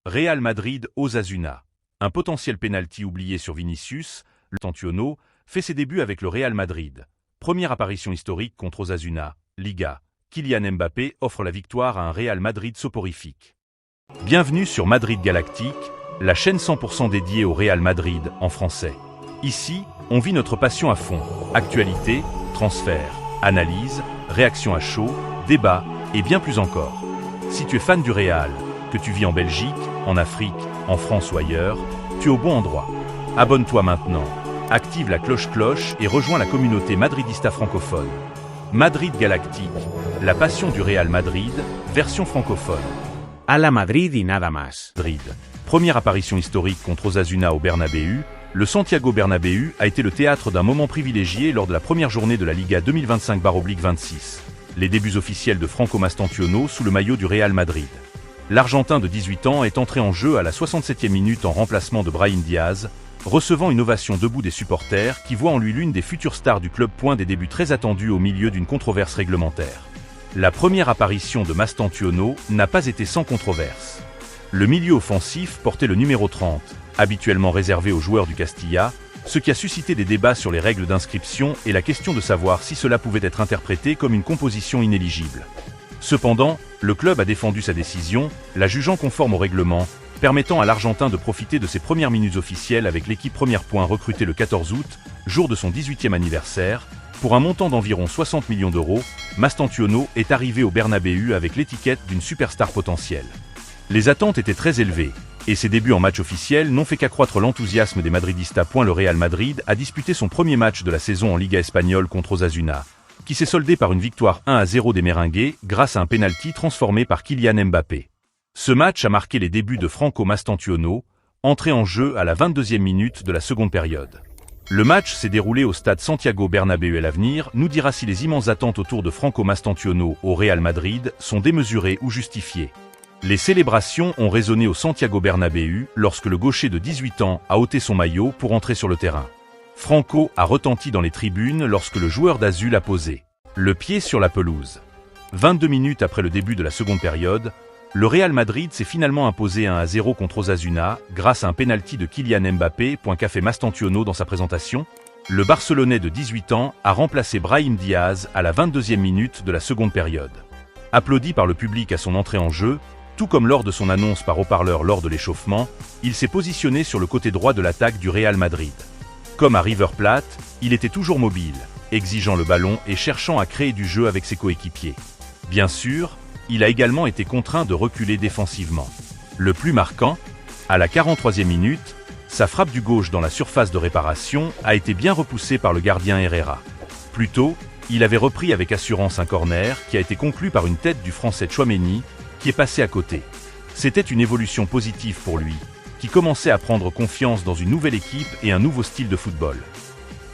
Real Madrid Osasuna. Un potentiel pénalty oublié sur Vinicius, Mastantuono fait ses débuts avec le Real Madrid. Première apparition historique contre Osasuna, Liga. Kylian Mbappé offre la victoire à un Real Madrid soporifique. Bienvenue sur Madrid Galactique, la chaîne 100% dédiée au Real Madrid en français. Ici, on vit notre passion à fond. Actualité, transfert, analyse, réaction à chaud, débat et bien plus encore. Si tu es fan du Real, que tu vis en Belgique, en Afrique, en France ou ailleurs, tu es au bon endroit. Abonne-toi maintenant, active la cloche et rejoins la communauté madridista francophone. Madrid Galactique, la passion du Real Madrid, version francophone. A la Madrid y nada más. Madrid. Première apparition historique contre Osasuna au Bernabéu, le Santiago Bernabéu a été le théâtre d'un moment privilégié lors de la première journée de la Liga 2025/26. Les débuts officiels de Franco Mastantuono sous le maillot du Real Madrid. L'Argentin de 18 ans est entré en jeu à la 67e minute en remplacement de Brahim Diaz, recevant une ovation debout des supporters qui voient en lui l'une des futures stars du club. Des débuts très attendus au milieu d'une controverse réglementaire. La première apparition de Mastantuono n'a pas été sans controverse. Le milieu offensif portait le numéro 30, habituellement réservé aux joueurs du Castilla, ce qui a suscité des débats sur les règles d'inscription et la question de savoir si cela pouvait être interprété comme une composition inéligible. Cependant, le club a défendu sa décision, la jugeant conforme au règlement, permettant à l'Argentin de profiter de ses premières minutes officielles avec l'équipe Première Point recrutée le 14 août, jour de son 18e anniversaire. Pour un montant d'environ 60 millions d'euros, Mastantuono est arrivé au Bernabéu avec l'étiquette d'une superstar potentielle. Les attentes étaient très élevées, et ses débuts en match officiel n'ont fait qu'accroître l'enthousiasme des madridistas. Le Real Madrid a disputé son premier match de la saison en Liga espagnole contre Osasuna, qui s'est soldé par une victoire 1-0 des Merengues grâce à un pénalty transformé par Kylian Mbappé. Ce match a marqué les débuts de Franco Mastantuono, entré en jeu à la 22e minute de la seconde période. Le match s'est déroulé au stade Santiago Bernabéu et l'avenir nous dira si les immenses attentes autour de Franco Mastantuono au Real Madrid sont démesurées ou justifiées. Les célébrations ont résonné au Santiago Bernabéu lorsque le gaucher de 18 ans a ôté son maillot pour entrer sur le terrain. Franco a retenti dans les tribunes lorsque le joueur d'Azul a posé le pied sur la pelouse. 22 minutes après le début de la seconde période, le Real Madrid s'est finalement imposé 1-0 contre Osasuna grâce à un pénalty de Kylian Mbappé. Qu'a fait Mastantuono dans sa présentation? Le Barcelonais de 18 ans a remplacé Brahim Diaz à la 22e minute de la seconde période. Applaudi par le public à son entrée en jeu, tout comme lors de son annonce par haut-parleur lors de l'échauffement, il s'est positionné sur le côté droit de l'attaque du Real Madrid. Comme à River Plate, il était toujours mobile, exigeant le ballon et cherchant à créer du jeu avec ses coéquipiers. Bien sûr, il a également été contraint de reculer défensivement. Le plus marquant, à la 43e minute, sa frappe du gauche dans la surface de réparation a été bien repoussée par le gardien Herrera. Plus tôt, il avait repris avec assurance un corner qui a été conclu par une tête du Français Tchouaméni, qui est passé à côté. C'était une évolution positive pour lui, qui commençait à prendre confiance dans une nouvelle équipe et un nouveau style de football.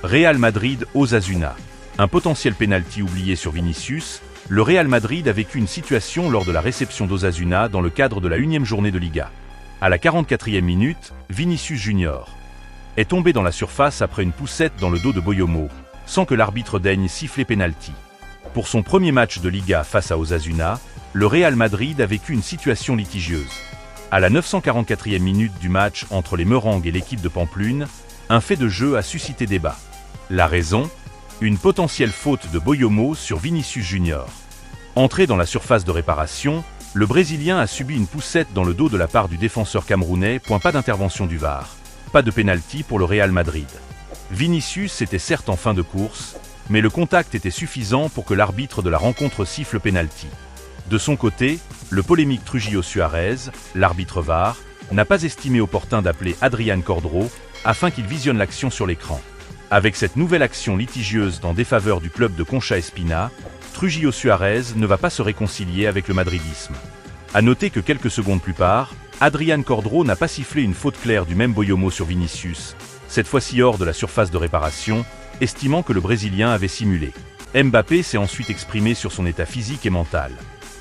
Real Madrid Osasuna. Un potentiel pénalty oublié sur Vinicius, le Real Madrid a vécu une situation lors de la réception d'Osasuna dans le cadre de la 1e journée de Liga. À la 44e minute, Vinicius Junior est tombé dans la surface après une poussette dans le dos de Boyomo, sans que l'arbitre daigne siffler pénalty. Pour son premier match de Liga face à Osasuna, le Real Madrid a vécu une situation litigieuse. À la 944e minute du match entre les Merengues et l'équipe de Pamplune, un fait de jeu a suscité débat. La raison? Une potentielle faute de Boyomo sur Vinicius Junior. Entré dans la surface de réparation, le Brésilien a subi une poussette dans le dos de la part du défenseur camerounais. Pas d'intervention du VAR. Pas de pénalty pour le Real Madrid. Vinicius était certes en fin de course, mais le contact était suffisant pour que l'arbitre de la rencontre siffle pénalty. De son côté, le polémique Trujillo Suarez, l'arbitre VAR, n'a pas estimé opportun d'appeler Adrián Cordero afin qu'il visionne l'action sur l'écran. Avec cette nouvelle action litigieuse en défaveur du club de Concha Espina, Trujillo Suarez ne va pas se réconcilier avec le madridisme. A noter que quelques secondes plus tard, Adrián Cordero n'a pas sifflé une faute claire du même Boyomo sur Vinicius, cette fois-ci hors de la surface de réparation, estimant que le Brésilien avait simulé. Mbappé s'est ensuite exprimé sur son état physique et mental.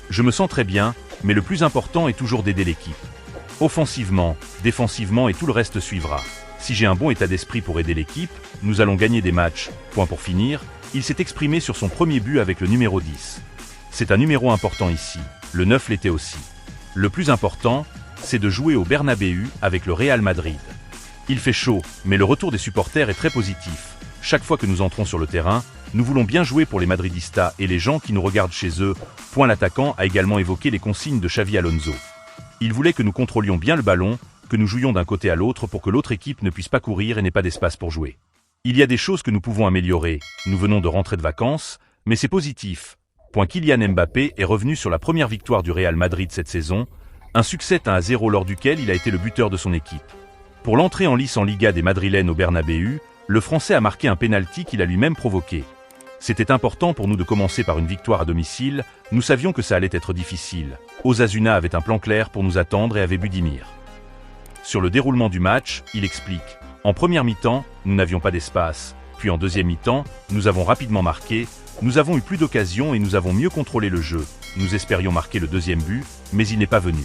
Je me sens très bien, mais le plus important est toujours d'aider l'équipe. Offensivement, défensivement et tout le reste suivra. Si j'ai un bon état d'esprit pour aider l'équipe, nous allons gagner des matchs. Pour finir, il s'est exprimé sur son premier but avec le numéro 10. C'est un numéro important ici, le 9 l'était aussi. Le plus important, c'est de jouer au Bernabéu avec le Real Madrid. Il fait chaud, mais le retour des supporters est très positif. Chaque fois que nous entrons sur le terrain, nous voulons bien jouer pour les Madridistas et les gens qui nous regardent chez eux. L'attaquant a également évoqué les consignes de Xavi Alonso. Il voulait que nous contrôlions bien le ballon, que nous jouions d'un côté à l'autre pour que l'autre équipe ne puisse pas courir et n'ait pas d'espace pour jouer. Il y a des choses que nous pouvons améliorer. Nous venons de rentrer de vacances, mais c'est positif. Kylian Mbappé est revenu sur la première victoire du Real Madrid cette saison, un succès 1-0 lors duquel il a été le buteur de son équipe. Pour l'entrée en lice en Liga des Madrilènes au Bernabéu, le Français a marqué un pénalty qu'il a lui-même provoqué. C'était important pour nous de commencer par une victoire à domicile, nous savions que ça allait être difficile. Osasuna avait un plan clair pour nous attendre et avait Budimir. Sur le déroulement du match, il explique. En première mi-temps, nous n'avions pas d'espace. Puis en deuxième mi-temps, nous avons rapidement marqué, nous avons eu plus d'occasions et nous avons mieux contrôlé le jeu. Nous espérions marquer le deuxième but, mais il n'est pas venu.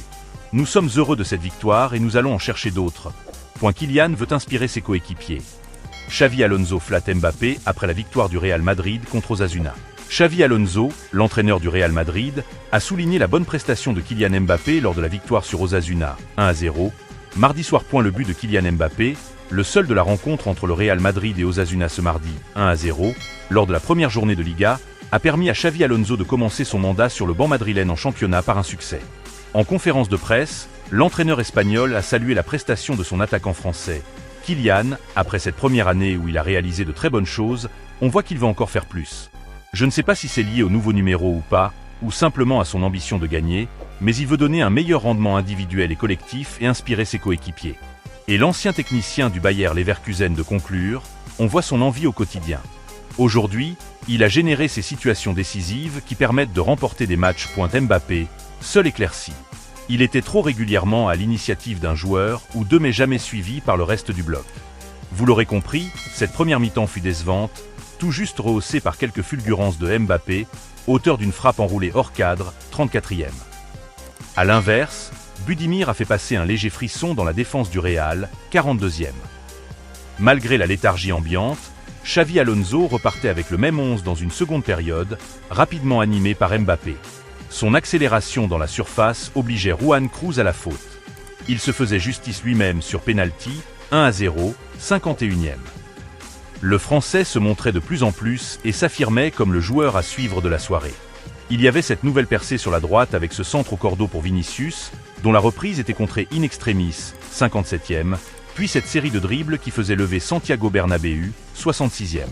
Nous sommes heureux de cette victoire et nous allons en chercher d'autres. Kylian veut inspirer ses coéquipiers. Xavi Alonso flatte Mbappé après la victoire du Real Madrid contre Osasuna. Xavi Alonso, l'entraîneur du Real Madrid, a souligné la bonne prestation de Kylian Mbappé lors de la victoire sur Osasuna, 1-0. Mardi soir, le but de Kylian Mbappé, le seul de la rencontre entre le Real Madrid et Osasuna ce mardi, 1-0, lors de la première journée de Liga, a permis à Xavi Alonso de commencer son mandat sur le banc madrilène en championnat par un succès. En conférence de presse, l'entraîneur espagnol a salué la prestation de son attaquant français. Kylian, après cette première année où il a réalisé de très bonnes choses, on voit qu'il va encore faire plus. Je ne sais pas si c'est lié au nouveau numéro ou pas, ou simplement à son ambition de gagner, mais il veut donner un meilleur rendement individuel et collectif et inspirer ses coéquipiers. Et l'ancien technicien du Bayer Leverkusen de conclure, on voit son envie au quotidien. Aujourd'hui, il a généré ces situations décisives qui permettent de remporter des matchs. Mbappé, seul éclairci. Il était trop régulièrement à l'initiative d'un joueur ou deux mais jamais suivi par le reste du bloc. Vous l'aurez compris, cette première mi-temps fut décevante, tout juste rehaussée par quelques fulgurances de Mbappé, auteur d'une frappe enroulée hors cadre, 34e. A l'inverse, Budimir a fait passer un léger frisson dans la défense du Real, 42e. Malgré la léthargie ambiante, Xavi Alonso repartait avec le même 11 dans une seconde période, rapidement animé par Mbappé. Son accélération dans la surface obligeait Juan Cruz à la faute. Il se faisait justice lui-même sur pénalty, 1-0, 51e. Le Français se montrait de plus en plus et s'affirmait comme le joueur à suivre de la soirée. Il y avait cette nouvelle percée sur la droite avec ce centre au cordeau pour Vinicius, dont la reprise était contrée in extremis, 57e, puis cette série de dribbles qui faisait lever Santiago Bernabéu, 66e.